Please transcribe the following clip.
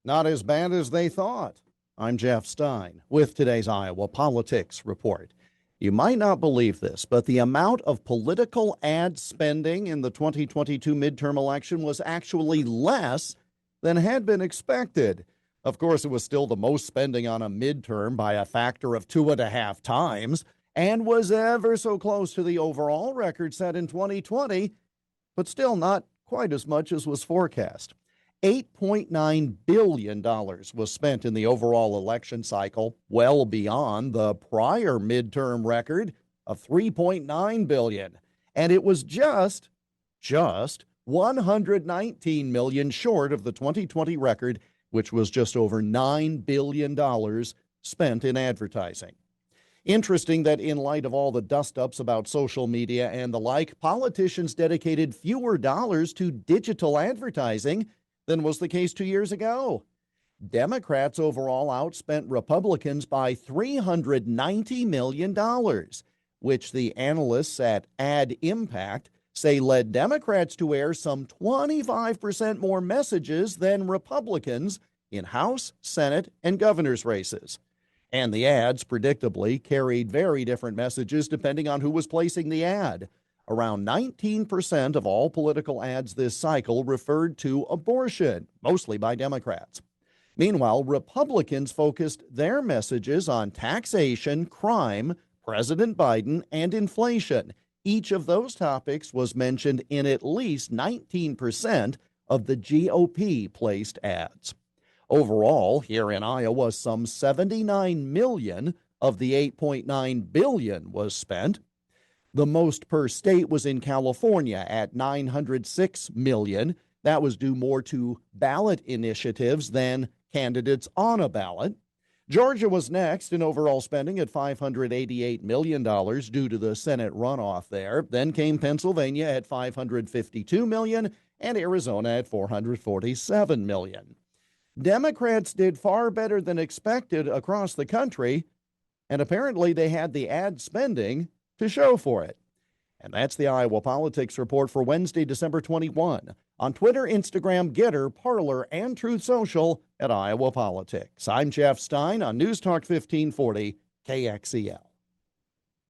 Not as bad as they thought. I'm Jeff Stein with today's Iowa Politics Report. You might not believe this, but the amount of political ad spending in the 2022 midterm election was actually less than had been expected. Of course, it was still the most spending on a midterm by a factor of 2.5 times and was ever so close to the overall record set in 2020, but still not quite as much as was forecast. $8.9 billion was spent in the overall election cycle, well beyond the prior midterm record of $3.9 billion. And it was just $119 million short of the 2020 record, which was just over $9 billion spent in advertising. Interesting that in light of all the dust-ups about social media and the like, politicians dedicated fewer dollars to digital advertising than was the case 2 years ago. Democrats overall outspent Republicans by $390 million, which the analysts at Ad Impact say led Democrats to air some 25% more messages than Republicans in House, Senate, and governor's races. And the ads, predictably, carried very different messages depending on who was placing the ad. Around 19% of all political ads this cycle referred to abortion, mostly by Democrats. Meanwhile, Republicans focused their messages on taxation, crime, President Biden, and inflation. Each of those topics was mentioned in at least 19% of the GOP-placed ads. Overall, here in Iowa, some $79 million of the $8.9 billion was spent. The most per state was in California at $906 million. That was due more to ballot initiatives than candidates on a ballot. Georgia was next in overall spending at $588 million due to the Senate runoff there. Then came Pennsylvania at $552 million and Arizona at $447 million. Democrats did far better than expected across the country, and apparently they had the ad spending to show for it. And that's the Iowa Politics Report for Wednesday, December 21. On Twitter, Instagram, Getter, Parler, and Truth Social at Iowa Politics. I'm Jeff Stein on News Talk 1540 KXEL.